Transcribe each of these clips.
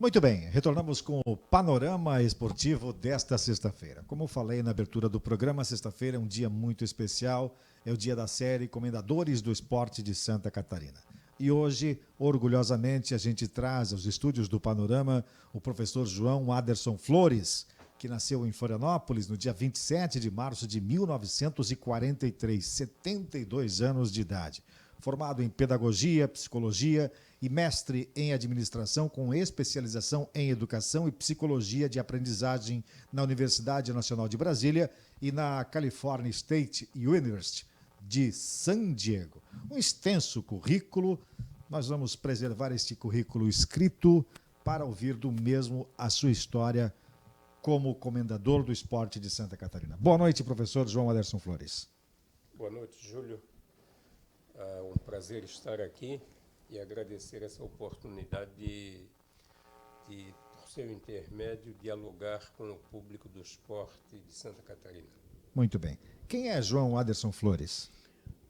Muito bem, retornamos com o panorama esportivo desta sexta-feira. Como eu falei na abertura do programa, sexta-feira é um dia muito especial, é o dia da série Comendadores do Esporte de Santa Catarina. E hoje, orgulhosamente, a gente traz aos estúdios do Panorama o professor João Aderson Flores, que nasceu em Florianópolis no dia 27 de março de 1943, 72 anos de idade. Formado em Pedagogia, Psicologia e mestre em Administração com especialização em Educação e Psicologia de Aprendizagem na Universidade Nacional de Brasília e na California State University de San Diego. Um extenso currículo, nós vamos preservar este currículo escrito para ouvir do mesmo a sua história como comendador do esporte de Santa Catarina. Boa noite, professor João Aderson Flores. Boa noite, Júlio. É um prazer estar aqui e agradecer essa oportunidade de, por seu intermédio, dialogar com o público do esporte de Santa Catarina. Muito bem. Quem é João Aderson Flores?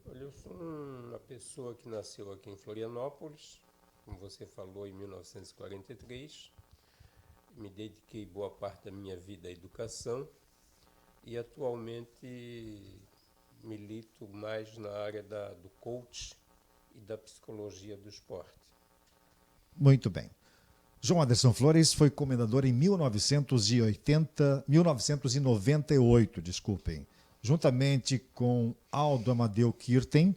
Olha, eu sou uma pessoa que nasceu aqui em Florianópolis, como você falou, em 1943. Me dediquei boa parte da minha vida à educação e atualmente milito mais na área do coach e da psicologia do esporte. Muito bem. João Aderson Flores foi comendador em 1998, desculpem, juntamente com Aldo Amadeu Kirten,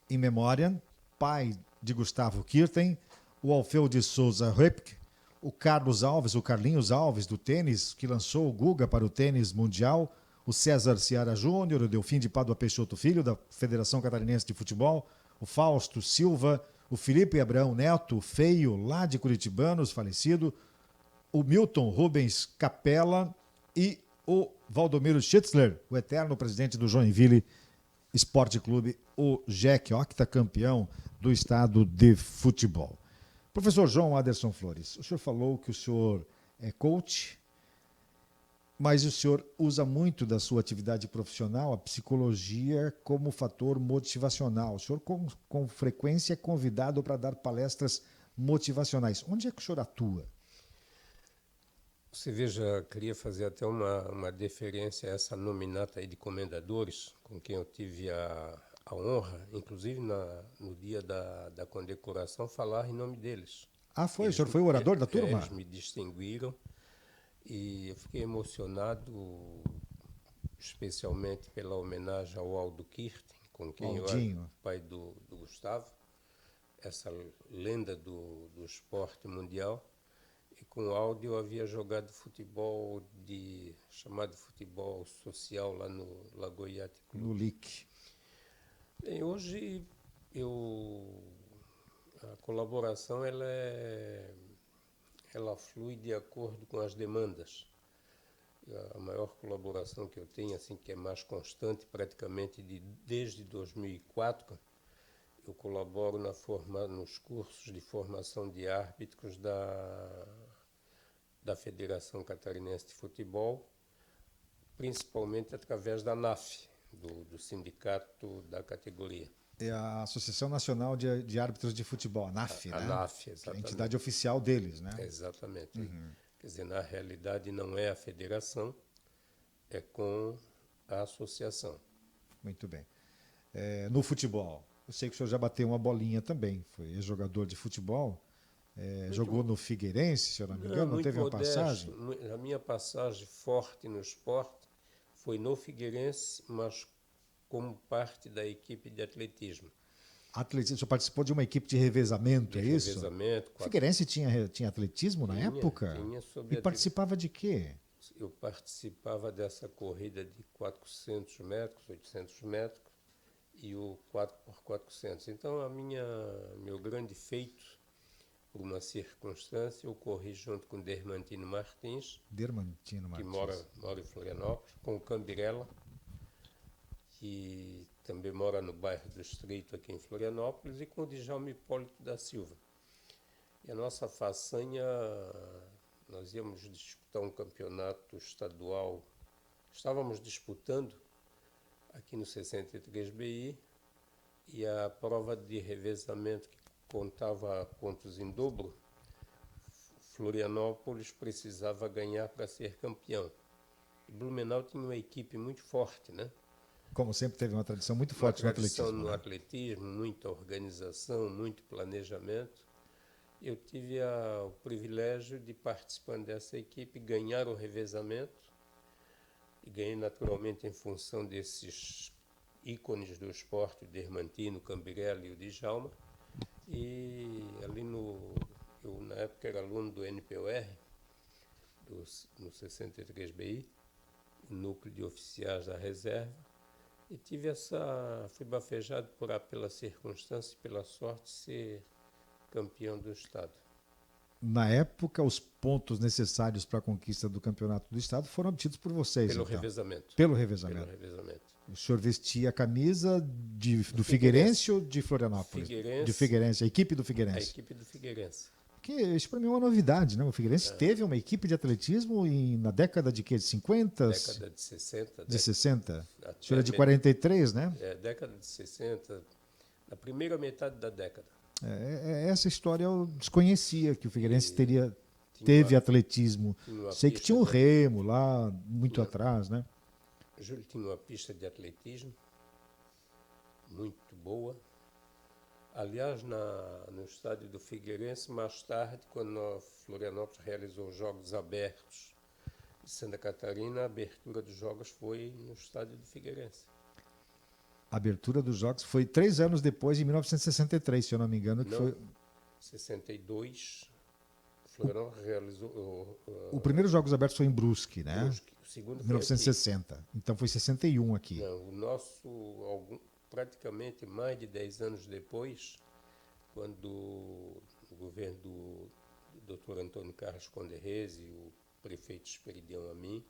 em memória, pai de Gustavo Kirten, o Alfeu de Souza Röpke, o Carlos Alves, o Carlinhos Alves do tênis, que lançou o Guga para o tênis mundial, o César Ciara Júnior, o Delfim de Pádua Peixoto Filho, da Federação Catarinense de Futebol, o Fausto Silva, o Felipe Abraão Neto, feio, lá de Curitibanos, falecido, o Milton Rubens Capella e o Valdomiro Schitzler, o eterno presidente do Joinville Esporte Clube, o Jack, octacampeão do estado de futebol. Professor João Aderson Flores, o senhor falou que o senhor é coach, mas o senhor usa muito da sua atividade profissional, a psicologia, como fator motivacional. O senhor, com frequência, é convidado para dar palestras motivacionais. Onde é que o senhor atua? Você veja, queria fazer até uma deferência a essa nominata aí de comendadores, com quem eu tive a honra, inclusive no dia da condecoração, falar em nome deles. Ah, foi? O senhor foi o orador da turma? Eles me distinguiram. E eu fiquei emocionado, especialmente pela homenagem ao Aldo Kirten, com quem eu era pai do Gustavo, essa lenda do esporte mundial. E com o Aldo eu havia jogado futebol chamado futebol social lá no Lagoa Yacht Club. No LIC. Bem, hoje a colaboração ela flui de acordo com as demandas. A maior colaboração que eu tenho, assim, que é mais constante, praticamente desde 2004, eu colaboro nos cursos de formação de árbitros da Federação Catarinense de Futebol, principalmente através da NAF, do sindicato da categoria. É a Associação Nacional de Árbitros de Futebol, a NAF, né? A NAF, exatamente. Que é a entidade oficial deles, né? Exatamente. Uhum. Quer dizer, na realidade não é a federação, é com a associação. Muito bem. No futebol, eu sei que o senhor já bateu uma bolinha também, foi jogador de futebol, jogou no Figueirense, se eu não me engano, não teve uma passagem? A minha passagem forte no esporte foi no Figueirense, mas como parte da equipe de atletismo. Atletismo, o senhor participou de uma equipe de revezamento, é isso? Revezamento. O Figueirense tinha atletismo na época? Tinha. E participava de quê? Eu participava dessa corrida de 400 metros, 800 metros e o 4x400. Então, meu grande feito, por uma circunstância, eu corri junto com Dermantino Martins, que mora em Florianópolis, com o Cambirela, que também mora no bairro do Estreito, aqui em Florianópolis, e com o Djalma Hipólito da Silva. E a nossa façanha, nós íamos disputar um campeonato estadual, estávamos disputando aqui no 63BI, e a prova de revezamento, que contava pontos em dobro, Florianópolis precisava ganhar para ser campeão. Blumenau tinha uma equipe muito forte, né? Como sempre teve uma tradição muito forte no atletismo. No atletismo, muita organização, muito planejamento. Eu tive o privilégio de participar dessa equipe, ganhar o revezamento, e ganhei naturalmente em função desses ícones do esporte, o Dermantino, o Cambirelli e o Djalma. E ali eu na época era aluno do NPOR, no 63BI, núcleo de oficiais da reserva, e fui bafejado pela circunstância e pela sorte de ser campeão do estado. Na época, os pontos necessários para a conquista do campeonato do estado foram obtidos por vocês. Pelo então. revezamento. Pelo revezamento. O senhor vestia a camisa do Figueirense ou de Florianópolis? Figueirense. De Figueirense, a equipe do Figueirense. A equipe do Figueirense. Porque isso para mim é uma novidade, né? O Figueirense teve uma equipe de atletismo na década de quê? De 50? Década de 60. De 60? O senhor é de 43, né? Década de 60, na primeira metade da década. Essa história eu desconhecia, que o Figueirense teve atletismo. Sei que tinha um remo lá, muito atrás, né? Júlio tinha uma pista de atletismo muito boa. Aliás, no estádio do Figueirense, mais tarde, quando a Florianópolis realizou os Jogos Abertos de Santa Catarina, a abertura dos Jogos foi no estádio do Figueirense. A abertura dos Jogos foi 3 anos depois, em 1963, se eu não me engano. Não, foi 62, Florianópolis realizou... O primeiro Jogos Abertos foi em Brusque, né? Brusque. O segundo foi 1960. Aqui. Então foi 61 aqui. Não, o nosso... praticamente mais de 10 anos depois, quando o governo do Dr. Antônio Carlos Conderrez e o prefeito Esperidião Amin,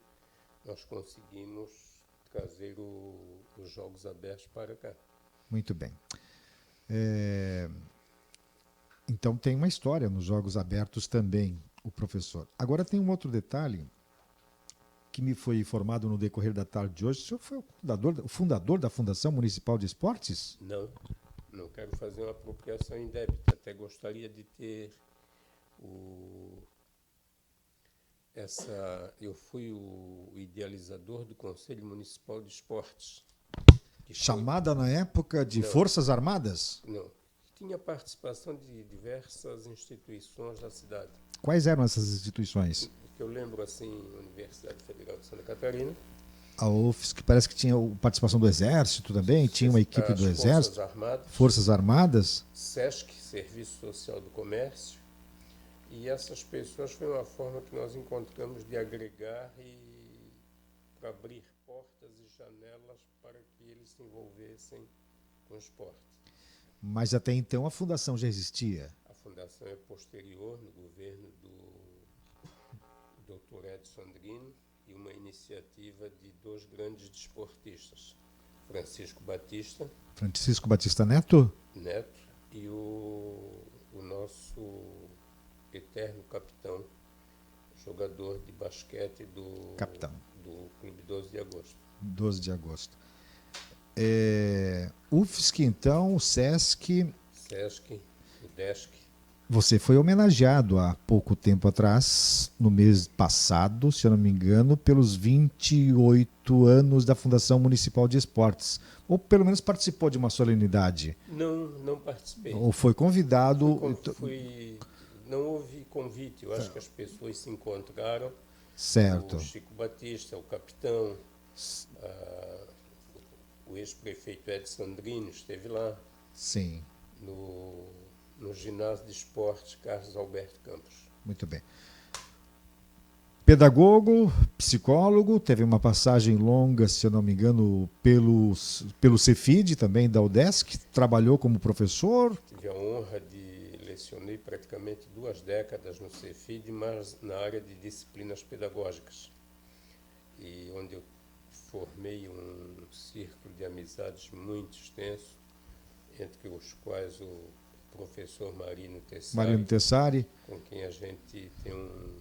nós conseguimos trazer os Jogos Abertos para cá. Muito bem. Então tem uma história nos Jogos Abertos também, o professor. Agora tem um outro detalhe que me foi informado no decorrer da tarde de hoje. O senhor foi o fundador da Fundação Municipal de Esportes? Não quero fazer uma apropriação indébita. Até gostaria de ter eu fui o idealizador do Conselho Municipal de Esportes. Chamada na época de Forças Armadas? Não. Tinha participação de diversas instituições da cidade. Quais eram essas instituições? Que eu lembro, assim, Universidade Federal de Santa Catarina. A UFSC, que parece que tinha participação do Exército também, tinha uma equipe do Exército. Forças Armadas. SESC, Serviço Social do Comércio. E essas pessoas foi uma forma que nós encontramos de agregar e para abrir portas e janelas para que eles se envolvessem com o esporte. Mas até então a fundação já existia? A fundação é posterior, no governo do Dr. Edson Andrino, e uma iniciativa de 2 grandes desportistas, Francisco Batista Neto e o nosso eterno capitão, jogador de basquete do Clube 12 de Agosto. 12 de Agosto. UFSC, então, o SESC, o DESC. Você foi homenageado há pouco tempo atrás, no mês passado, se eu não me engano, pelos 28 anos da Fundação Municipal de Esportes. Ou pelo menos participou de uma solenidade? Não participei. Ou foi convidado? Não houve convite, eu acho que as pessoas se encontraram. Certo. O Chico Batista, o capitão, o ex-prefeito Edson Andrino esteve lá. Sim. No ginásio de esportes Carlos Alberto Campos. Muito bem. Pedagogo, psicólogo, teve uma passagem longa, se eu não me engano, pelo Cefid, também da UDESC, trabalhou como professor. Tive a honra de lecionei praticamente 2 décadas no Cefid, mas na área de disciplinas pedagógicas, e onde eu formei um círculo de amizades muito extenso, entre os quais o professor Marino Tessari, com quem a gente tem um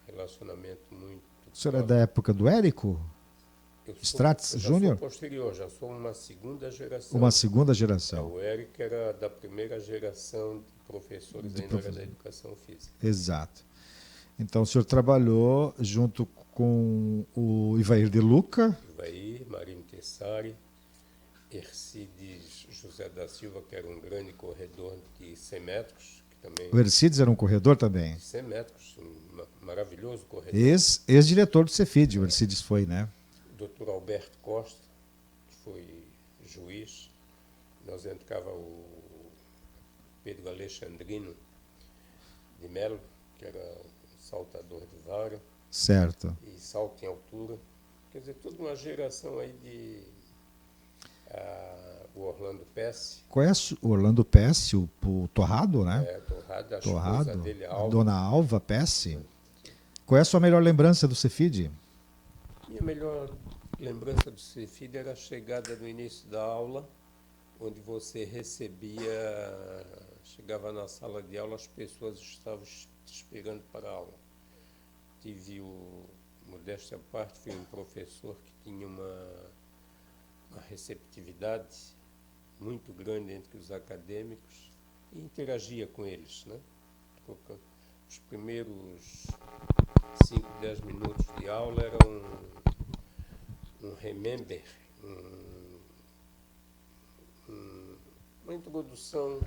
relacionamento muito... O senhor é da época do Érico? Strates Júnior? Sou posterior, já sou uma segunda geração. Uma segunda geração. O Érico era da primeira geração de professores da área da educação física. Exato. Então o senhor trabalhou junto com o Ivair de Luca. Ivair, Marino Tessari, Ercides José da Silva, que era um grande corredor de 100 metros. Que também, o Ercides era um corredor também? 100 metros, um maravilhoso corredor. Ex-diretor do Cefid, o Ercides foi, né? Dr. Alberto Costa, que foi juiz. Nós entrava o Pedro Alexandrino de Melo, que era um saltador de vara. Certo. E salto em altura. Quer dizer, toda uma geração aí de... o Orlando Pesce. Conhece o Orlando Pesce, o Torrado, né? Torrado, a Torrado, esposa dele, a dona Alva Pesce. Qual é a sua melhor lembrança do Cefid? Minha melhor lembrança do Cefid era a chegada no início da aula, onde você chegava na sala de aula, as pessoas estavam esperando para a aula. Tive modéstia à parte, fui um professor que tinha uma receptividade muito grande entre os acadêmicos e interagia com eles, né? Os primeiros 5, 10 minutos de aula eram um remember, uma introdução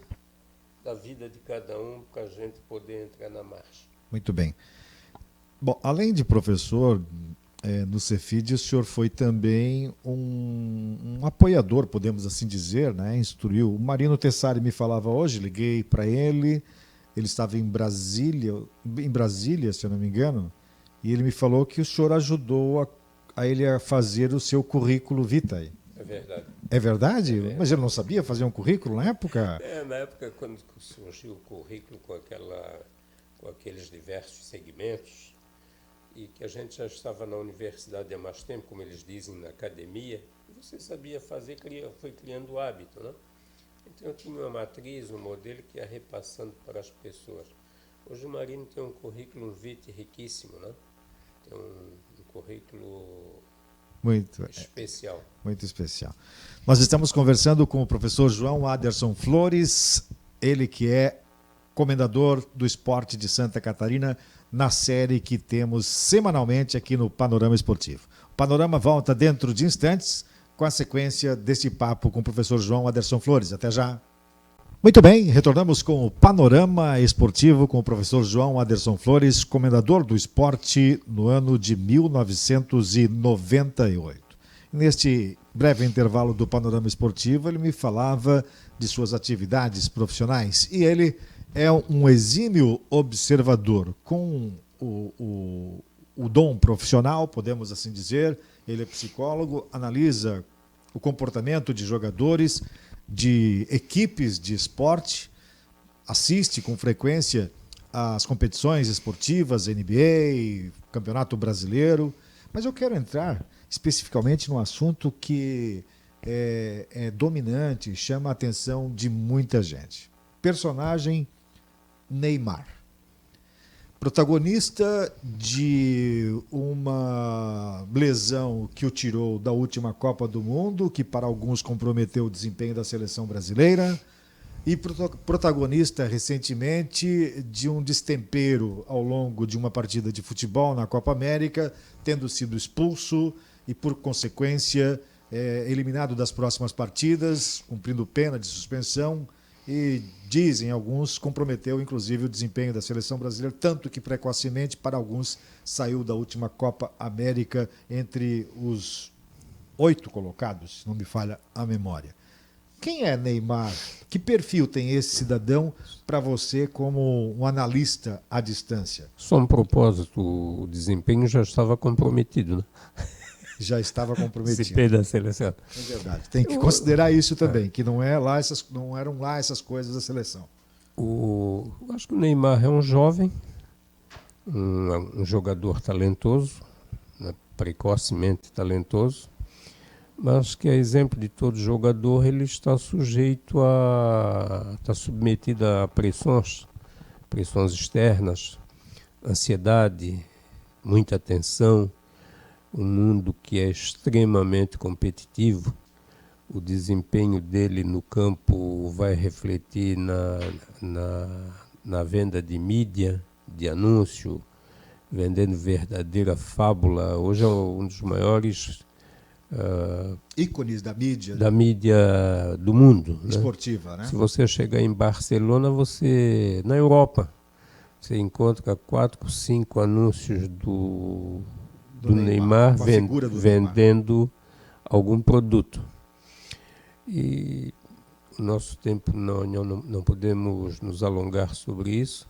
da vida de cada um para a gente poder entrar na marcha. Muito bem. Bom, além de professor no Cefid, o senhor foi também um apoiador, podemos assim dizer, né? Instruiu. O Marino Tessari me falava hoje, liguei para ele estava em Brasília, se eu não me engano, e ele me falou que o senhor ajudou a ele a fazer o seu currículo vitae. É verdade. É verdade? É verdade? Mas ele não sabia fazer um currículo na época? Na época, quando surgiu o currículo com aqueles diversos segmentos, e que a gente já estava na universidade há mais tempo, como eles dizem, na academia, você sabia fazer, foi criando o hábito, né? Então eu tinha uma matriz, um modelo que ia repassando para as pessoas. Hoje o Marino tem um currículo vitae riquíssimo, né? Tem um currículo muito especial. Muito especial. Nós estamos conversando com o professor João Aderson Flores, ele que é comendador do esporte de Santa Catarina, na série que temos semanalmente aqui no Panorama Esportivo. O Panorama volta dentro de instantes com a sequência desse papo com o professor João Aderson Flores. Até já. Muito bem, retornamos com o Panorama Esportivo com o professor João Aderson Flores, comendador do esporte no ano de 1998. Neste breve intervalo do Panorama Esportivo, ele me falava de suas atividades profissionais e ele é um exímio observador com o dom profissional, podemos assim dizer. Ele é psicólogo, analisa o comportamento de jogadores, de equipes de esporte, assiste com frequência às competições esportivas, NBA, Campeonato Brasileiro. Mas eu quero entrar especificamente num assunto que é dominante, chama a atenção de muita gente. Personagem Neymar. Protagonista de uma lesão que o tirou da última Copa do Mundo, que para alguns comprometeu o desempenho da seleção brasileira, e protagonista recentemente de um destempero ao longo de uma partida de futebol na Copa América, tendo sido expulso e, por consequência, eliminado das próximas partidas, cumprindo pena de suspensão. E, dizem alguns, comprometeu inclusive o desempenho da seleção brasileira, tanto que precocemente, para alguns, saiu da última Copa América entre os 8 colocados, se não me falha a memória. Quem é Neymar? Que perfil tem esse cidadão para você como um analista à distância? Só um propósito, o desempenho já estava comprometido, né? Já estava comprometido. Desempenho da seleção. É verdade. Tem que considerar isso também, que não eram lá essas coisas da seleção. Acho que o Neymar é um jovem, um jogador talentoso, né, precocemente talentoso, mas que, a exemplo de todo jogador, ele está submetido a pressões externas, ansiedade, muita tensão, um mundo que é extremamente competitivo. O desempenho dele no campo vai refletir na venda de mídia, de anúncio, vendendo verdadeira fábula. Hoje é um dos maiores ícones da mídia do mundo, esportiva, né? Se você chegar em Barcelona, na Europa, você encontra 4, 5 anúncios do Neymar vendendo algum produto. E o nosso tempo não podemos nos alongar sobre isso,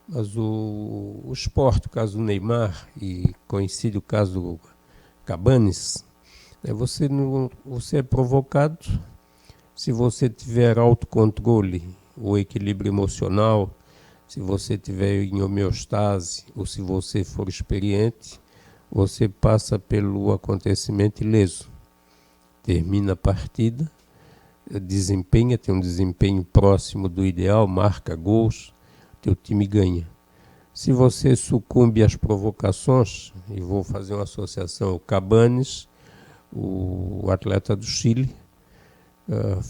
mas o esporte, o caso do Neymar, e coincide o caso do Cabanes, você é provocado. Se você tiver autocontrole, ou equilíbrio emocional, se você tiver em homeostase, ou se você for experiente, você passa pelo acontecimento ileso. Termina a partida, tem um desempenho próximo do ideal, marca gols, teu time ganha. Se você sucumbe às provocações, e vou fazer uma associação, o Cabanes, o atleta do Chile,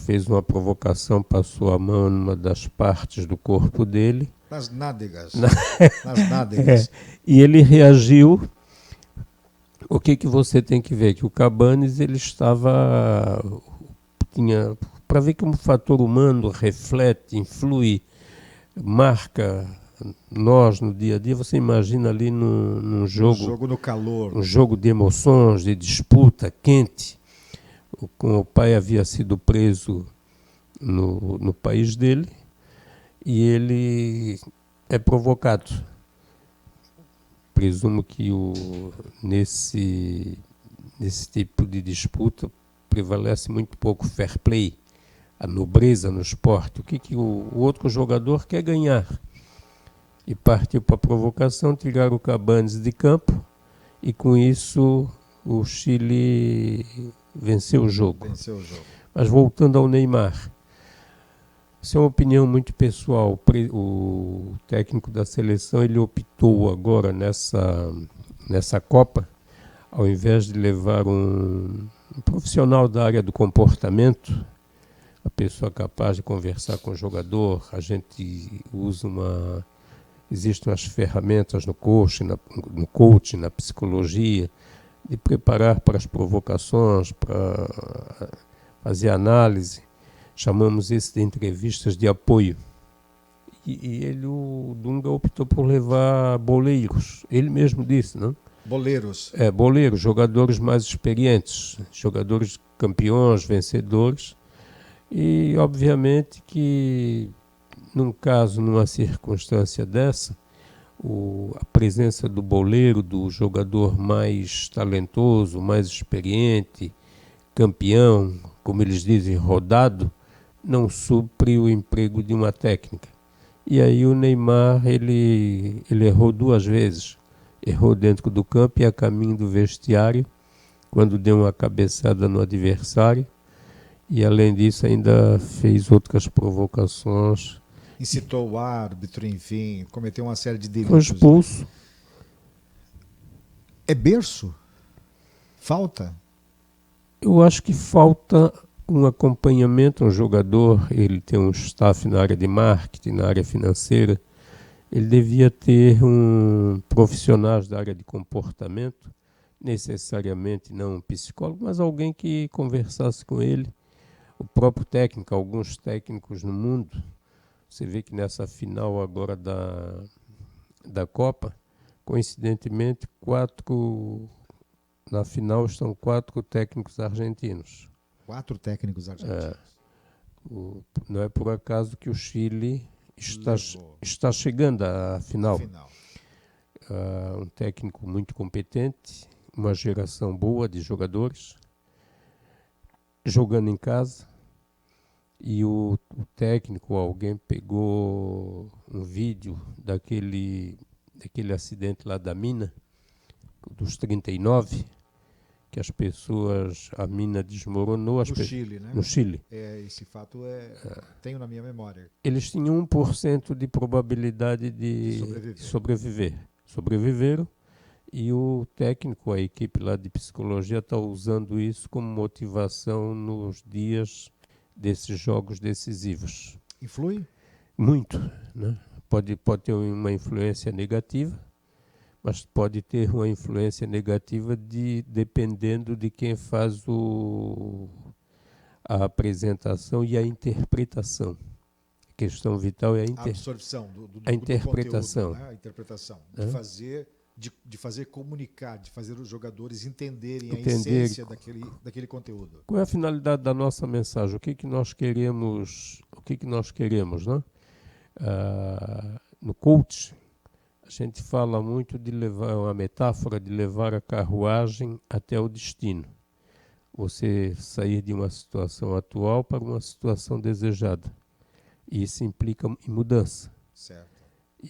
fez uma provocação, passou a mão numa das partes do corpo dele. Nas nádegas. Nas nádegas. E ele reagiu. O que você tem que ver? Que o Cabanes, ele tinha, para ver como o fator humano reflete, influi, marca nós no dia a dia. Você imagina ali num jogo... Um jogo no calor. Um jogo de emoções, de disputa quente. O pai havia sido preso no país dele e ele é provocado. Presumo que nesse tipo de disputa prevalece muito pouco fair play, a nobreza no esporte. O que o outro jogador quer ganhar? E partiu para a provocação, tirar o Cabanes de campo, e com isso o Chile venceu o jogo. Mas voltando ao Neymar, isso é uma opinião muito pessoal. O técnico da seleção, ele optou agora nessa Copa, ao invés de levar um profissional da área do comportamento, a pessoa capaz de conversar com o jogador. A gente usa existem as ferramentas no coaching, na psicologia, de preparar para as provocações, para fazer análise. Chamamos isso de entrevistas de apoio. E o Dunga optou por levar boleiros. Ele mesmo disse, não? Boleiros. Boleiros, jogadores mais experientes, jogadores campeões, vencedores. E, obviamente, que numa circunstância dessa, a presença do boleiro, do jogador mais talentoso, mais experiente, campeão, como eles dizem, rodado, não supre o emprego de uma técnica. E aí o Neymar, ele errou 2 vezes. Errou dentro do campo e a caminho do vestiário, quando deu uma cabeçada no adversário. E além disso ainda fez outras provocações. Incitou o árbitro, enfim, cometeu uma série de delitos. Foi expulso. É berço? Falta? Eu acho que falta um acompanhamento. Um jogador, ele tem um staff na área de marketing, na área financeira. Ele devia ter profissionais da área de comportamento, necessariamente não um psicólogo, mas alguém que conversasse com ele. O próprio técnico, alguns técnicos no mundo. Você vê que nessa final agora da Copa, coincidentemente, na final estão 4 técnicos argentinos. 4 técnicos argentinos. Não é por acaso que o Chile está chegando à final. Um técnico muito competente, uma geração boa de jogadores, jogando em casa. E o técnico, alguém pegou um vídeo daquele acidente lá da mina, dos 39, que a mina desmoronou. No Chile, né? No Chile. Esse fato tenho na minha memória. Eles tinham 1% de probabilidade de sobreviver. Sobreviveram, e o técnico, a equipe lá de psicologia, está usando isso como motivação nos dias desses jogos decisivos. Influi? Muito, né? Pode ter uma influência negativa, mas pode ter uma influência negativa dependendo de quem faz a apresentação e a interpretação. A questão vital é a absorção do interpretação. Do conteúdo, né? A interpretação. De fazer comunicar, de fazer os jogadores entenderem a essência daquele conteúdo. Qual é a finalidade da nossa mensagem? O que nós queremos? Né? No coach, a gente fala muito de levar, uma metáfora de levar a carruagem até o destino. Você sair de uma situação atual para uma situação desejada. E isso implica em mudança. Certo.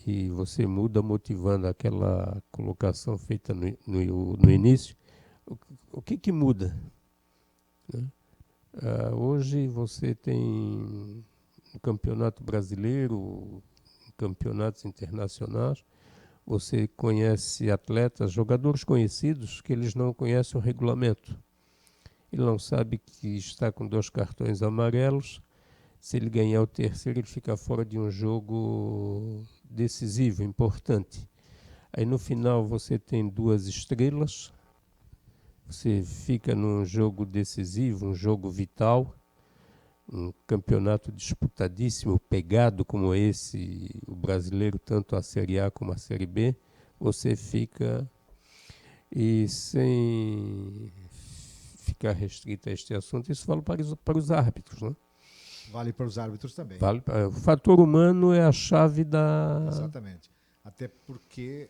E você muda motivando aquela colocação feita no início. O que muda? Né? Hoje você tem no Campeonato Brasileiro, campeonatos internacionais, você conhece atletas, jogadores conhecidos, que eles não conhecem o regulamento. Ele não sabe que está com 2 cartões amarelos. Se ele ganhar o terceiro, ele fica fora de um jogo decisivo, importante. Aí no final você tem 2 estrelas, você fica num jogo decisivo, um jogo vital, um campeonato disputadíssimo, pegado como esse, o brasileiro, tanto a Série A como a Série B, você fica, e sem ficar restrito a este assunto, isso vale para os árbitros, né? Vale para os árbitros também. O fator humano é a chave da... Exatamente. Até porque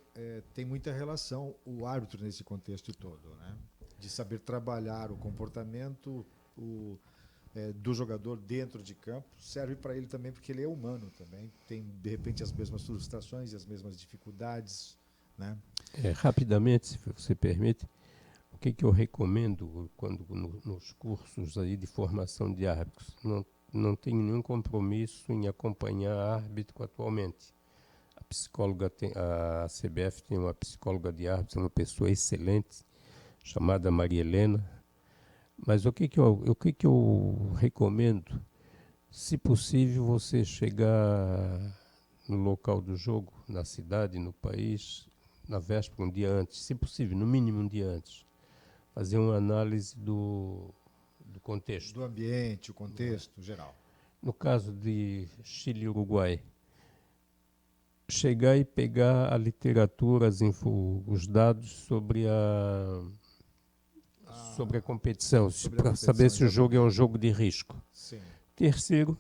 tem muita relação o árbitro nesse contexto todo, né? De saber trabalhar o comportamento do jogador dentro de campo. Serve para ele também porque ele é humano também. Tem, de repente, as mesmas frustrações e as mesmas dificuldades, né? Rapidamente, se você permite, o que eu recomendo quando nos cursos aí de formação de árbitros? Não tenho nenhum compromisso em acompanhar árbitro atualmente. A CBF tem uma psicóloga de árbitros, uma pessoa excelente, chamada Maria Helena. Mas o que eu recomendo? Se possível, você chegar no local do jogo, na cidade, no país, na véspera, um dia antes, se possível, no mínimo um dia antes, fazer uma análise do contexto. Do ambiente, o contexto geral. No caso de Chile e Uruguai, chegar e pegar a literatura, os dados sobre a competição, para saber se o jogo é um jogo de risco. Sim. Terceiro,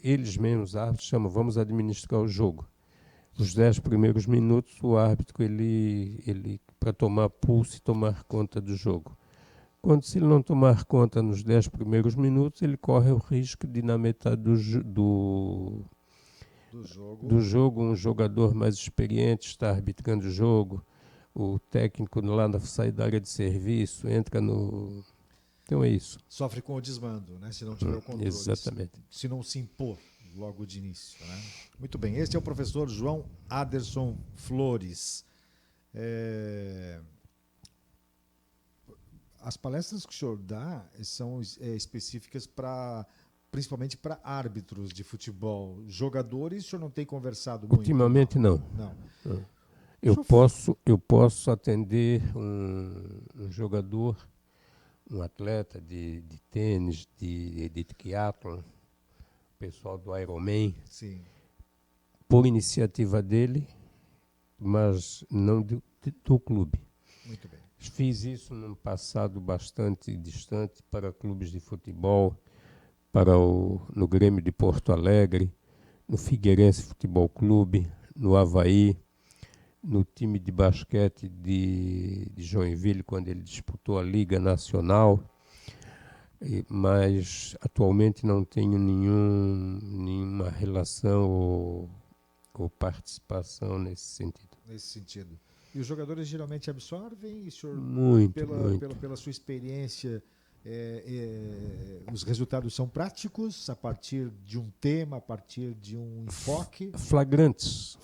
eles mesmos, os árbitros, chamam, vamos administrar o jogo. Os 10 primeiros minutos, o árbitro, ele para tomar pulso e tomar conta do jogo. Se ele não tomar conta nos 10 primeiros minutos, ele corre o risco de, na metade do jogo, um jogador mais experiente está arbitrando o jogo, o técnico lá na saída da área de serviço entra no... Então é isso. Sofre com o desmando, né? Se não tiver o controle. Exatamente. Se não se impor logo de início, né? Muito bem. Este é o professor João Aderson Flores. As palestras que o senhor dá são específicas principalmente para árbitros de futebol. Jogadores, o senhor não tem conversado muito? Ultimamente não. Eu posso atender um jogador, um atleta de tênis, de triatlon, pessoal do Ironman. Sim. Por iniciativa dele, mas não do clube. Muito bem. Fiz isso num passado bastante distante para clubes de futebol, no Grêmio de Porto Alegre, no Figueirense Futebol Clube, no Avaí, no time de basquete de Joinville, quando ele disputou a Liga Nacional, mas atualmente não tenho nenhuma relação ou participação nesse sentido. E os jogadores geralmente absorvem, e senhor, muito. Pela sua experiência, os resultados são práticos a partir de um tema, a partir de um enfoque? Flagrantes.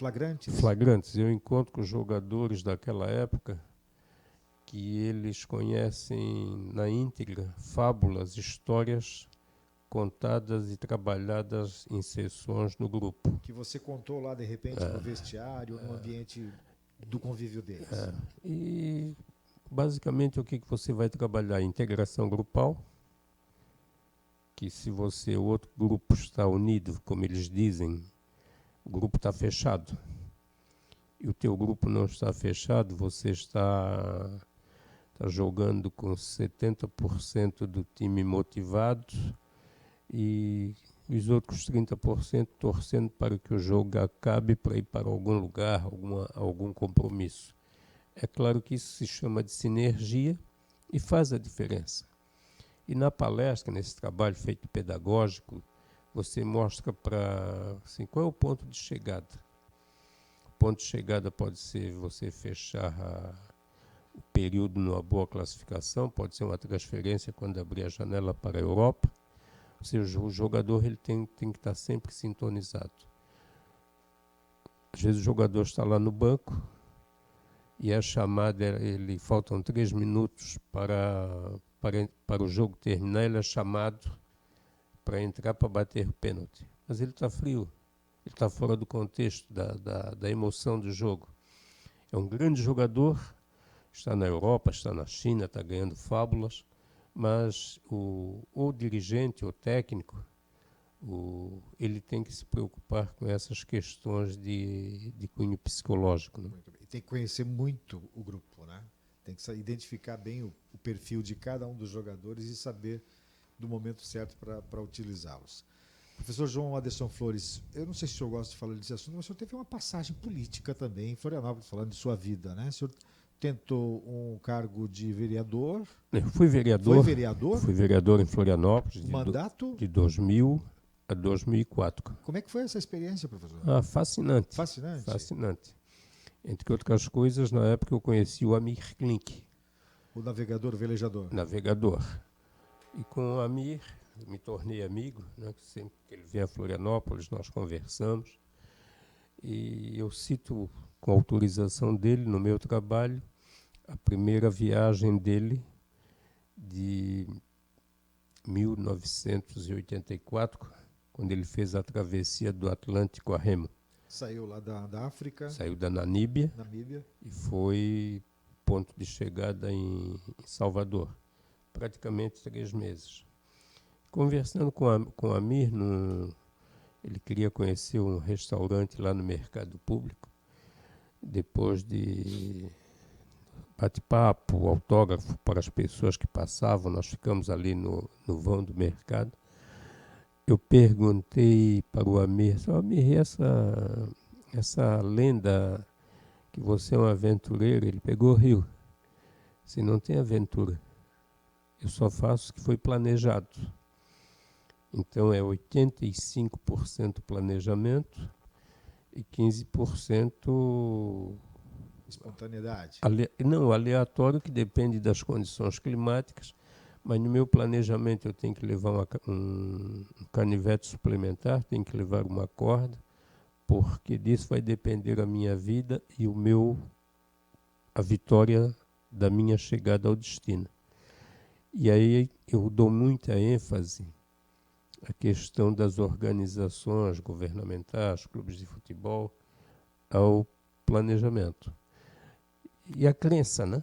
Eu encontro com jogadores daquela época que eles conhecem na íntegra fábulas, histórias contadas e trabalhadas em sessões no grupo. Que você contou lá, de repente, no vestiário, no ambiente do convívio deles. E, basicamente, o que você vai trabalhar? Integração grupal, que se o outro grupo está unido, como eles dizem, o grupo está fechado. E o teu grupo não está fechado, você está jogando com 70% do time motivado e os outros 30% torcendo para que o jogo acabe para ir para algum lugar, algum compromisso. É claro que isso se chama de sinergia e faz a diferença. E na palestra, nesse trabalho feito pedagógico, você mostra assim, qual é o ponto de chegada. O ponto de chegada pode ser você fechar o período numa boa classificação, pode ser uma transferência quando abrir a janela para a Europa. Ou seja, o jogador ele tem que estar sempre sintonizado. Às vezes o jogador está lá no banco e é chamado, faltam 3 minutos para o jogo terminar, ele é chamado para entrar para bater o pênalti. Mas ele está frio, ele está fora do contexto da emoção do jogo. É um grande jogador, está na Europa, está na China, está ganhando fábulas, mas o dirigente, o técnico, ele tem que se preocupar com essas questões de cunho psicológico. Né? E tem que conhecer muito o grupo, né? Tem que identificar bem o perfil de cada um dos jogadores e saber do momento certo para utilizá-los. Professor João Aderson Flores, eu não sei se o senhor gosta de falar desse assunto, mas o senhor teve uma passagem política também em Florianópolis, falando de sua vida, né? O senhor tentou um cargo de vereador. Eu fui vereador. Foi vereador? Fui vereador em Florianópolis. Mandato? De 2000 a 2004. Como é que foi essa experiência, professor? Fascinante. Fascinante? Fascinante. Entre outras coisas, na época eu conheci o Amir Klink. O navegador, o velejador? Navegador. E com o Amir me tornei amigo, né? Sempre que ele vem a Florianópolis nós conversamos. E eu cito, com autorização dele, no meu trabalho, a primeira viagem dele de 1984, quando ele fez a travessia do Atlântico a remo. Saiu lá da África. Saiu da Namíbia. E foi ponto de chegada em Salvador. Praticamente 3 meses. Conversando com o Amir, ele queria conhecer um restaurante lá no Mercado Público. Depois de bate-papo, autógrafo para as pessoas que passavam, nós ficamos ali no vão do mercado. Eu perguntei para o Amir, Amir, essa lenda que você é um aventureiro, ele pegou o rio. Se não tem aventura, eu só faço o que foi planejado. Então é 85% planejamento e 15% espontaneidade. Aleatório, que depende das condições climáticas, mas no meu planejamento eu tenho que levar um canivete suplementar, tenho que levar uma corda, porque disso vai depender a minha vida e a vitória da minha chegada ao destino. E aí eu dou muita ênfase à questão das organizações governamentais, clubes de futebol, ao planejamento. E a crença, né?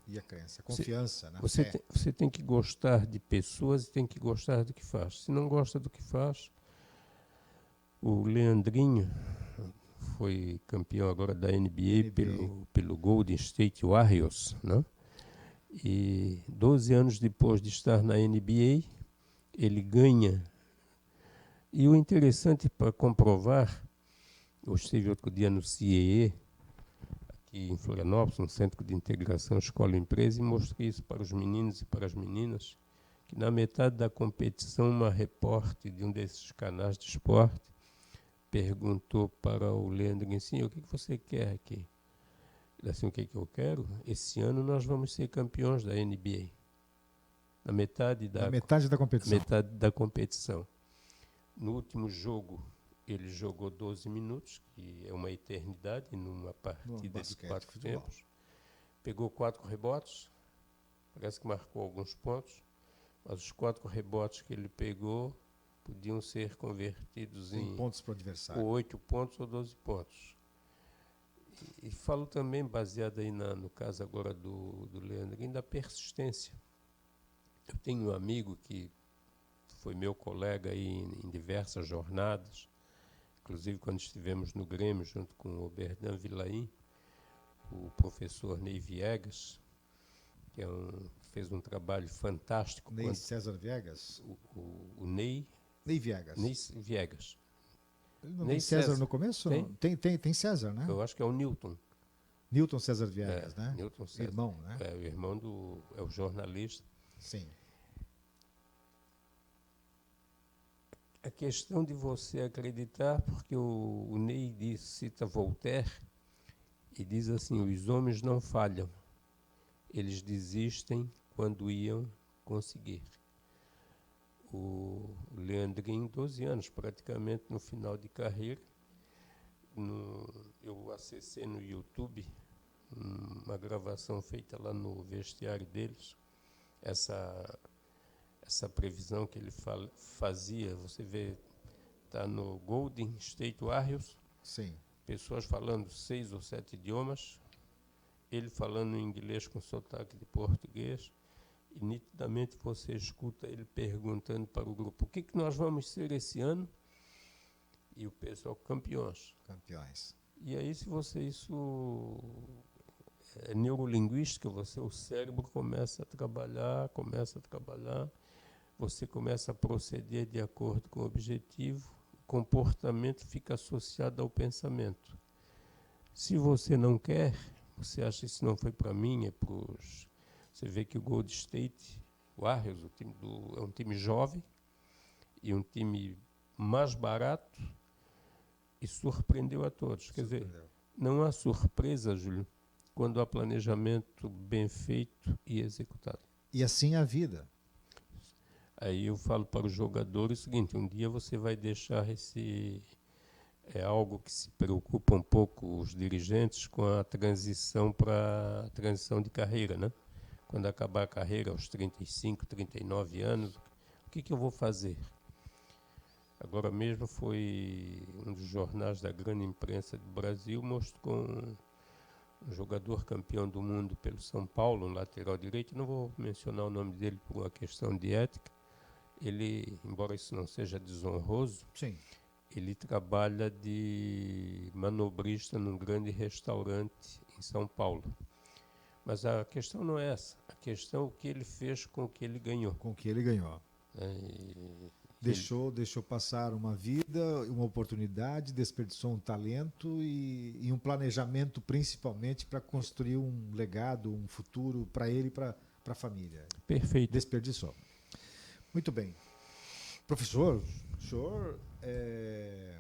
E a crença, a confiança, né? Você tem que gostar de pessoas e tem que gostar do que faz. Se não gosta do que faz, o Leandrinho foi campeão agora da NBA. Pelo Golden State Warriors, né? E 12 anos depois de estar na NBA, ele ganha. E o interessante para comprovar, eu estive outro dia no CIEE, aqui em Florianópolis, no Centro de Integração Escola-Empresa, e mostrei isso para os meninos e para as meninas, que na metade da competição, uma repórter de um desses canais de esporte perguntou para o Leandro assim, o que você quer aqui? Ele assim, o que eu quero? Esse ano nós vamos ser campeões da NBA. Na metade da competição. No último jogo, ele jogou 12 minutos, que é uma eternidade numa partida de 4 tempos. Pegou 4 rebotes, parece que marcou alguns pontos, mas os 4 rebotes que ele pegou, podiam ser convertidos em pontos para o adversário. Ou 8 pontos ou 12 pontos. E falo também, baseado aí no caso agora do Leandrinho, da persistência. Eu tenho um amigo que foi meu colega aí em diversas jornadas, inclusive quando estivemos no Grêmio junto com o Oberdan Vilaim, o professor Ney Viegas, que fez um trabalho fantástico. Ney César Viegas? O Ney Viegas. Ney Viegas. Não tem César no começo? Tem César, né? Eu acho que é o Newton. Newton César Viegas, né? Newton César. Irmão, né? O irmão é o jornalista. Sim. A questão de você acreditar, porque o Ney cita Voltaire e diz assim: os homens não falham, eles desistem quando iam conseguir. O Leandrinho, 12 anos, praticamente no final de carreira, eu acessei no YouTube uma gravação feita lá no vestiário deles, essa previsão que ele fazia, você vê, está no Golden State Warriors. Sim. Pessoas falando 6 ou 7 idiomas, ele falando inglês com sotaque de português, e nitidamente você escuta ele perguntando para o grupo: o que nós vamos ser esse ano? E o pessoal: campeões. Campeões. E aí, se você isso é neurolinguística, o cérebro começa a trabalhar, você começa a proceder de acordo com o objetivo, o comportamento fica associado ao pensamento. Se você não quer, você acha que isso não foi para mim, é para os... Você vê que o Golden State Warriors, é um time jovem e um time mais barato e surpreendeu a todos. Quer dizer, não há surpresa, Júlio, quando há planejamento bem feito e executado. E assim a vida. Aí eu falo para os jogadores o seguinte: um dia você vai deixar é algo que se preocupa um pouco os dirigentes com a transição de carreira, né? Quando acabar a carreira aos 35, 39 anos, o que eu vou fazer? Agora mesmo foi um dos jornais da grande imprensa do Brasil, mostrou um jogador campeão do mundo pelo São Paulo, um lateral direito, não vou mencionar o nome dele por uma questão de ética. Ele, embora isso não seja desonroso, sim, ele trabalha de manobrista num grande restaurante em São Paulo. Mas a questão não é essa. A questão é o que ele fez com o que ele ganhou. Com o que ele ganhou. Deixou passar uma vida, uma oportunidade, desperdiçou um talento e um planejamento, principalmente, para construir um legado, um futuro para ele e para a família. Perfeito. Desperdiçou. Muito bem. Professor, o senhor é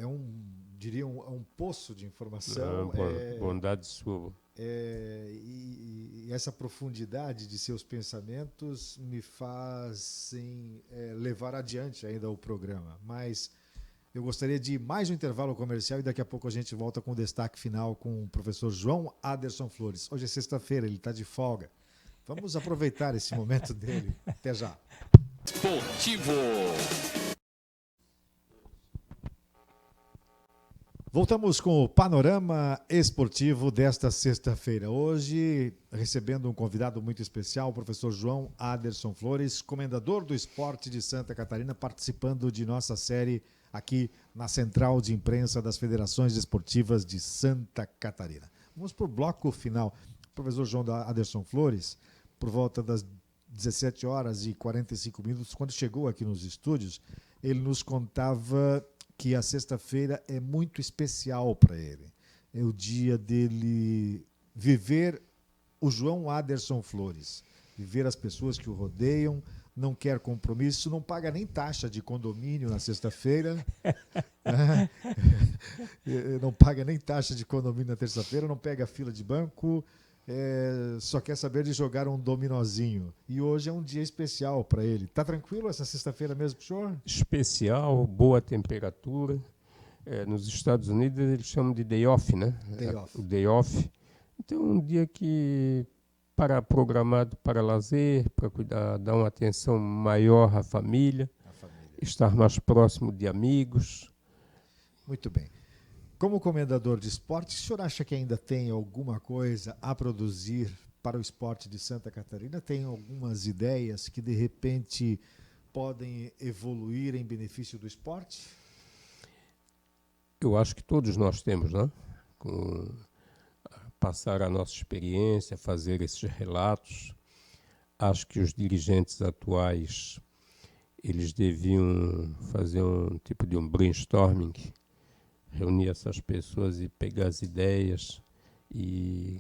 um poço de informação. Bondade sua. E essa profundidade de seus pensamentos me fazem levar adiante ainda o programa. Mas eu gostaria de mais um intervalo comercial e daqui a pouco a gente volta com o destaque final com o professor João Aderson Flores. Hoje é sexta-feira, ele está de folga. Vamos aproveitar esse momento dele. Até já. Esportivo. Voltamos com o panorama esportivo desta sexta-feira. Hoje, recebendo um convidado muito especial, o professor João Aderson Flores, comendador do esporte de Santa Catarina, participando de nossa série aqui na Central de Imprensa das Federações Esportivas de Santa Catarina. Vamos para o bloco final. O professor João Aderson Flores, por volta das 17 horas e 45 minutos, quando chegou aqui nos estúdios, ele nos contava que a sexta-feira é muito especial para ele. É o dia dele viver o João Aderson Flores, viver as pessoas que o rodeiam, não quer compromisso, não paga nem taxa de condomínio na sexta-feira, não paga nem taxa de condomínio na terça-feira, não pega fila de banco, só quer saber de jogar um dominozinho. E hoje é um dia especial para ele. Tá tranquilo essa sexta-feira mesmo, senhor? Especial, boa temperatura. Nos Estados Unidos eles chamam de day off, né? Day off. Day off. Então um dia que programado para lazer, para cuidar, dar uma atenção maior à família, estar mais próximo de amigos. Muito bem. Como comendador de esporte, o senhor acha que ainda tem alguma coisa a produzir para o esporte de Santa Catarina? Tem algumas ideias que, de repente, podem evoluir em benefício do esporte? Eu acho que todos nós temos, né? Passar a nossa experiência, fazer esses relatos. Acho que os dirigentes atuais, eles deviam fazer um tipo de um brainstorming, reunir essas pessoas e pegar as ideias. E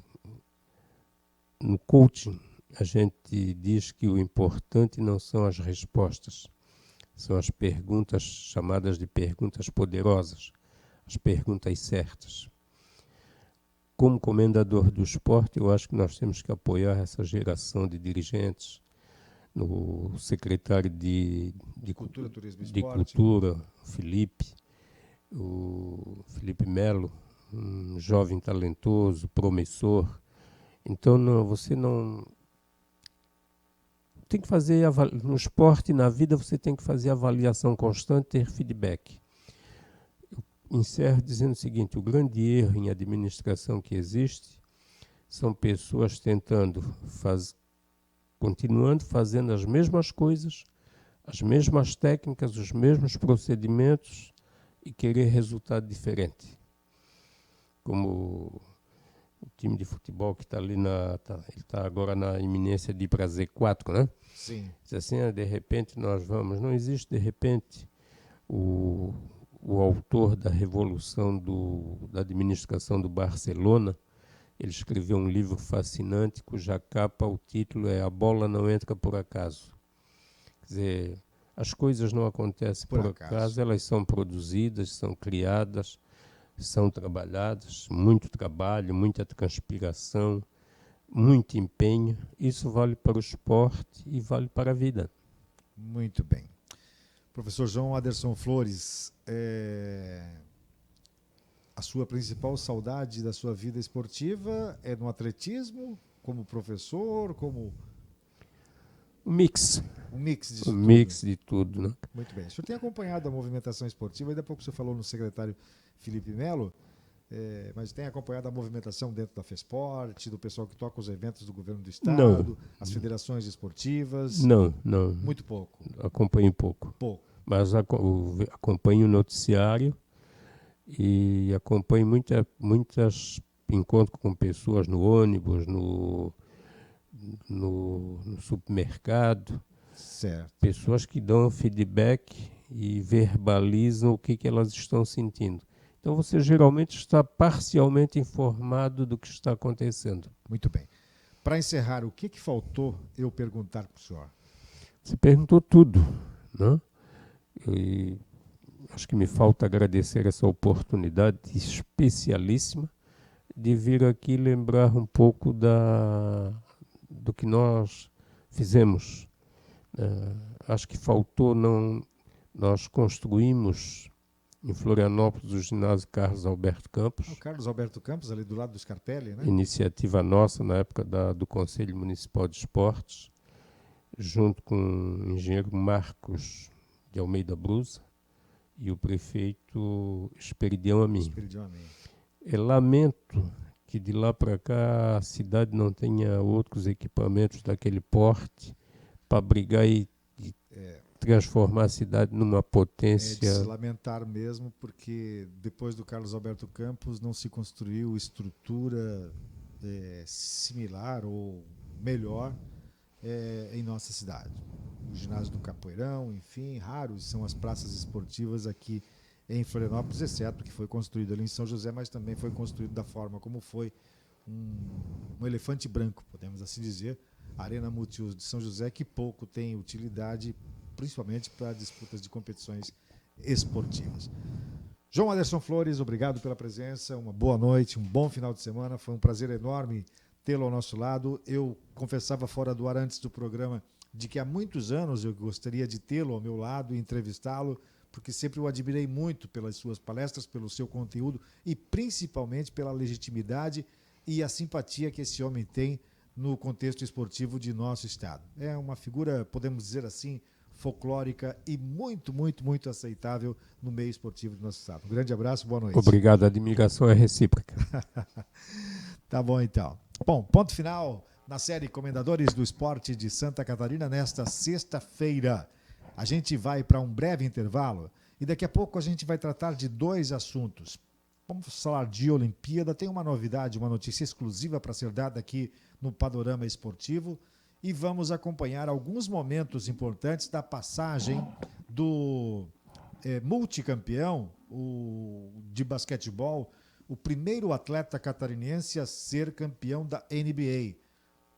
no coaching, a gente diz que o importante não são as respostas, são as perguntas chamadas de perguntas poderosas, as perguntas certas. Como comendador do esporte, eu acho que nós temos que apoiar essa geração de dirigentes, no secretário de Cultura, Turismo e de Esporte. Cultura, o Felipe Melo, um jovem talentoso, promissor. Então, você não tem que fazer no esporte e na vida, você tem que fazer avaliação constante, ter feedback. Eu encerro dizendo o seguinte: o grande erro em administração que existe são pessoas continuando fazendo as mesmas coisas, as mesmas técnicas, os mesmos procedimentos e querer resultado diferente. Como o time de futebol que está ali, ele está agora na iminência de ir para Z4, né? Sim. Diz assim, de repente nós vamos. Não existe de repente. O autor da revolução da administração do Barcelona, ele escreveu um livro fascinante, cuja capa, o título é A Bola Não Entra por Acaso. Quer dizer, as coisas não acontecem por acaso, elas são produzidas, são criadas, são trabalhadas, muito trabalho, muita transpiração, muito empenho. Isso vale para o esporte e vale para a vida. Muito bem. Professor João Aderson Flores, a sua principal saudade da sua vida esportiva é no atletismo, como professor, como... Um mix. Um mix disso tudo. Mix de tudo, né? Muito bem. O senhor tem acompanhado a movimentação esportiva, ainda há pouco o senhor falou no secretário Felipe Melo, mas tem acompanhado a movimentação dentro da FESPORT, do pessoal que toca os eventos do governo do estado, não. As federações esportivas? Não. Muito pouco. Acompanho pouco. Mas acompanho o noticiário e acompanho muitas encontros com pessoas no ônibus, no supermercado. Certo. Pessoas que dão feedback e verbalizam o que elas estão sentindo. Então você geralmente está parcialmente informado do que está acontecendo. Muito bem. Para encerrar, o que faltou eu perguntar para o senhor? Você perguntou tudo, né? E acho que me falta agradecer essa oportunidade especialíssima de vir aqui lembrar um pouco do que nós fizemos. Acho que faltou, nós construímos em Florianópolis o ginásio Carlos Alberto Campos. O Carlos Alberto Campos, ali do lado do Scarpelli, né? Iniciativa nossa na época do Conselho Municipal de Esportes, junto com o engenheiro Marcos de Almeida Brusa e o prefeito Esperidião Amin. Lamento que de lá para cá a cidade não tenha outros equipamentos daquele porte para brigar e transformar a cidade numa potência. É de se lamentar mesmo, porque depois do Carlos Alberto Campos não se construiu estrutura similar ou melhor em nossa cidade. O ginásio do Capoeirão, enfim, raros são as praças esportivas aqui em Florianópolis, exceto que foi construído ali em São José, mas também foi construído da forma como foi um elefante branco, podemos assim dizer, a Arena Multiuso de São José, que pouco tem utilidade, principalmente para disputas de competições esportivas. João Aderson Flores, obrigado pela presença, uma boa noite, um bom final de semana, foi um prazer enorme tê-lo ao nosso lado. Eu confessava fora do ar antes do programa de que há muitos anos eu gostaria de tê-lo ao meu lado e entrevistá-lo, porque sempre o admirei muito pelas suas palestras, pelo seu conteúdo e principalmente pela legitimidade e a simpatia que esse homem tem no contexto esportivo de nosso estado. É uma figura, podemos dizer assim, folclórica e muito, muito, muito aceitável no meio esportivo do nosso estado. Um grande abraço, boa noite. Obrigado, a admiração é recíproca. Tá bom, então. Bom, ponto final na série Comendadores do Esporte de Santa Catarina nesta sexta-feira. A gente vai para um breve intervalo e daqui a pouco a gente vai tratar de 2 assuntos. Vamos falar de Olimpíada, tem uma novidade, uma notícia exclusiva para ser dada aqui no Panorama Esportivo e vamos acompanhar alguns momentos importantes da passagem do multicampeão de basquetebol, o primeiro atleta catarinense a ser campeão da NBA,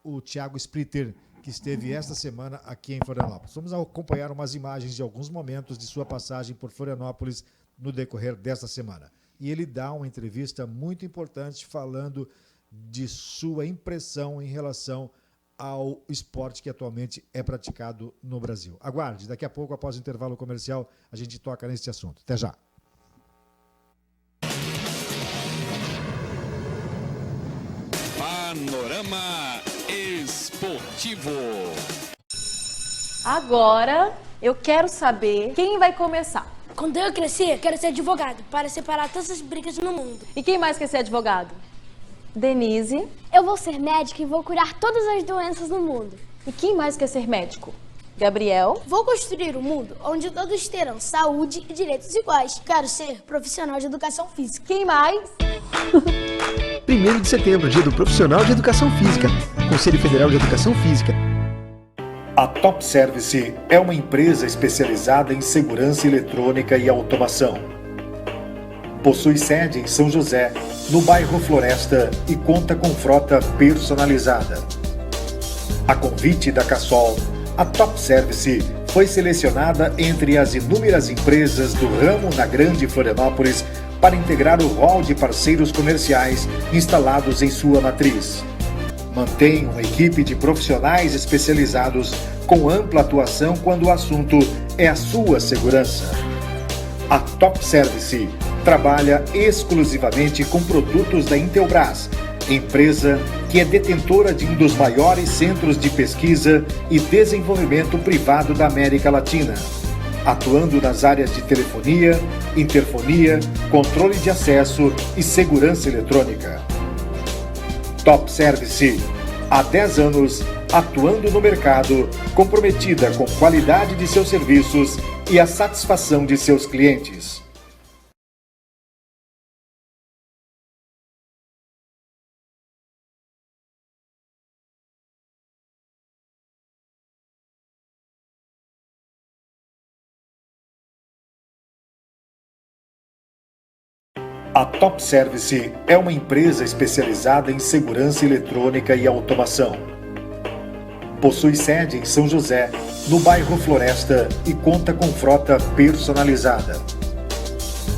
o Thiago Splitter, que esteve esta semana aqui em Florianópolis. Vamos acompanhar umas imagens de alguns momentos de sua passagem por Florianópolis no decorrer desta semana. E ele dá uma entrevista muito importante falando de sua impressão em relação ao esporte que atualmente é praticado no Brasil. Aguarde, daqui a pouco, após o intervalo comercial, a gente toca neste assunto. Até já. Panorama Esportivo. Agora eu quero saber quem vai começar. Quando eu crescer, quero ser advogado, para separar todas as brigas no mundo. E quem mais quer ser advogado? Denise. Eu vou ser médica e vou curar todas as doenças no mundo. E quem mais quer ser médico? Gabriel. Vou construir um mundo onde todos terão saúde e direitos iguais. Quero ser profissional de educação física. Quem mais? 1º de setembro, dia do profissional de educação física. Conselho Federal de Educação Física. A Top Service é uma empresa especializada em segurança eletrônica e automação. Possui sede em São José, no bairro Floresta e conta com frota personalizada. A convite da Cassol, a Top Service foi selecionada entre as inúmeras empresas do ramo na Grande Florianópolis para integrar o rol de parceiros comerciais instalados em sua matriz. Mantém uma equipe de profissionais especializados com ampla atuação quando o assunto é a sua segurança. A Top Service trabalha exclusivamente com produtos da Intelbras, empresa que é detentora de um dos maiores centros de pesquisa e desenvolvimento privado da América Latina, atuando nas áreas de telefonia, interfonia, controle de acesso e segurança eletrônica. Top Service, há 10 anos, atuando no mercado, comprometida com a qualidade de seus serviços e a satisfação de seus clientes. A Top Service é uma empresa especializada em segurança eletrônica e automação. Possui sede em São José, no bairro Floresta e conta com frota personalizada.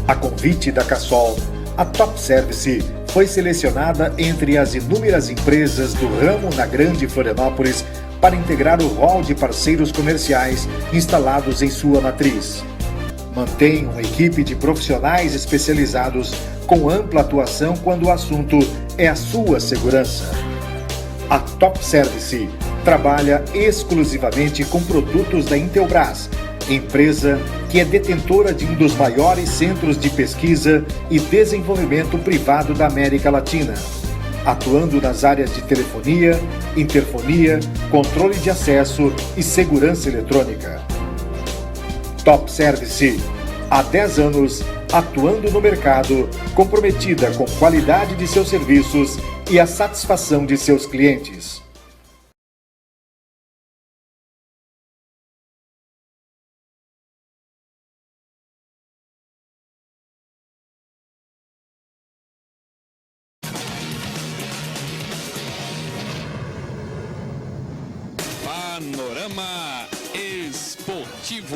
A convite da Cassol, a Top Service foi selecionada entre as inúmeras empresas do ramo na Grande Florianópolis para integrar o rol de parceiros comerciais instalados em sua matriz. Mantém uma equipe de profissionais especializados com ampla atuação quando o assunto é a sua segurança. A Top Service trabalha exclusivamente com produtos da Intelbras, empresa que é detentora de um dos maiores centros de pesquisa e desenvolvimento privado da América Latina, atuando nas áreas de telefonia, interfonia, controle de acesso e segurança eletrônica. Top Service, há 10 anos, atuando no mercado, comprometida com a qualidade de seus serviços e a satisfação de seus clientes. Panorama Esportivo.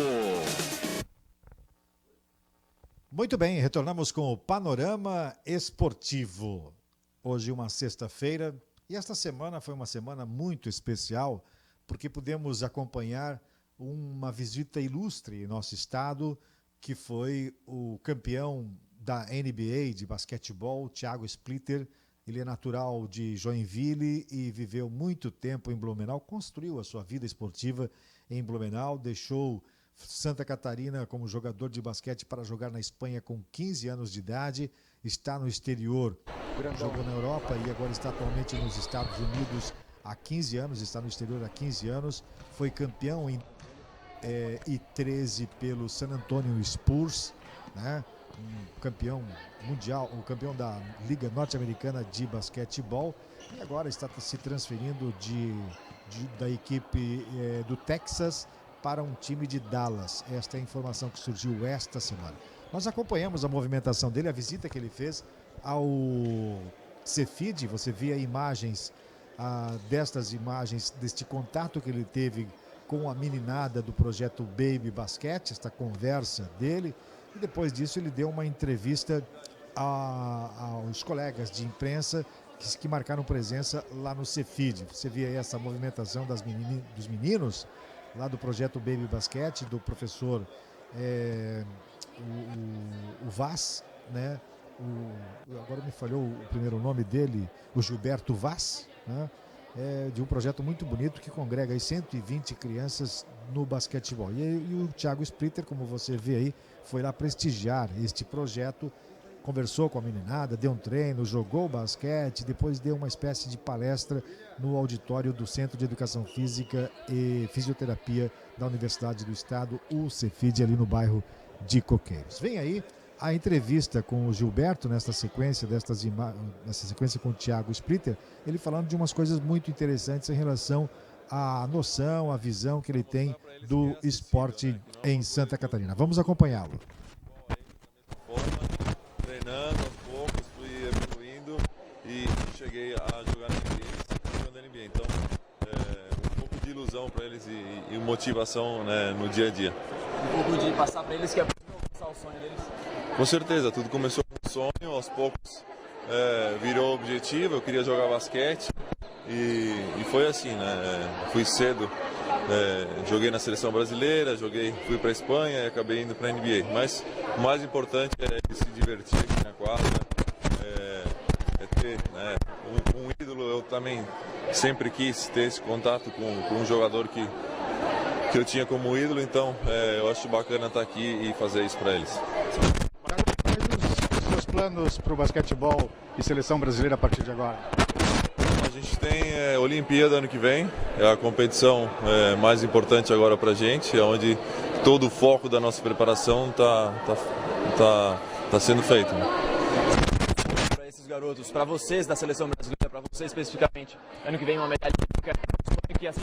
Muito bem, retornamos com o Panorama Esportivo. Hoje uma sexta-feira e esta semana foi uma semana muito especial porque pudemos acompanhar uma visita ilustre em nosso estado, que foi o campeão da NBA de basquetebol, Thiago Splitter, Ele é natural de Joinville e viveu muito tempo em Blumenau, construiu a sua vida esportiva em Blumenau, deixou Santa Catarina como jogador de basquete para jogar na Espanha com 15 anos de idade, está no exterior, jogou na Europa e agora está atualmente nos Estados Unidos há 15 anos, está no exterior há 15 anos, foi campeão em 2013 pelo San Antonio Spurs, né? Um campeão mundial, o campeão da Liga Norte-Americana de Basquetebol, e agora está se transferindo da equipe do Texas para um time de Dallas. Esta é a informação que surgiu esta semana. Nós acompanhamos a movimentação dele, a visita que ele fez ao Cefid. Você via imagens destas imagens, deste contato que ele teve com a meninada do projeto Baby Basquete, esta conversa dele. E depois disso ele deu uma entrevista aos colegas de imprensa que marcaram presença lá no Cefid. Você via aí essa movimentação dos meninos lá do projeto Baby Basquete, do professor o Vaz, né? Agora me falhou o primeiro nome dele, o Gilberto Vaz, né? De um projeto muito bonito que congrega aí 120 crianças no basquetebol. E o Thiago Splitter, como você vê aí, foi lá prestigiar este projeto, conversou com a meninada, deu um treino, jogou basquete, depois deu uma espécie de palestra no auditório do Centro de Educação Física e Fisioterapia da Universidade do Estado, o Cefid, ali no bairro de Coqueiros. Vem aí a entrevista com o Gilberto, nessa sequência com o Thiago Splitter, ele falando de umas coisas muito interessantes em relação à noção, à visão que ele tem do esporte em Santa Catarina. Vamos acompanhá-lo. Treinando aos poucos, fui evoluindo e cheguei a jogar na NBA, jogando na NBA. Então, um pouco de ilusão para eles e motivação, né, no dia a dia. Um pouco de passar para eles que é o sonho deles. Com certeza, tudo começou com um sonho, aos poucos virou objetivo, eu queria jogar basquete e foi assim, né? Fui cedo, joguei na seleção brasileira, fui para a Espanha e acabei indo para a NBA. Mas o mais importante é se divertir aqui na quadra, ter, né, um ídolo. Eu também sempre quis ter esse contato com um jogador que eu tinha como ídolo, então eu acho bacana estar aqui e fazer isso para eles. Quais os seus planos para o basquetebol e seleção brasileira a partir de agora? A gente tem Olimpíada ano que vem, é a competição mais importante agora para a gente, é onde todo o foco da nossa preparação tá sendo feito. Né? Para esses garotos, para vocês da seleção brasileira, para vocês especificamente, ano que vem uma medalha olímpica, que assim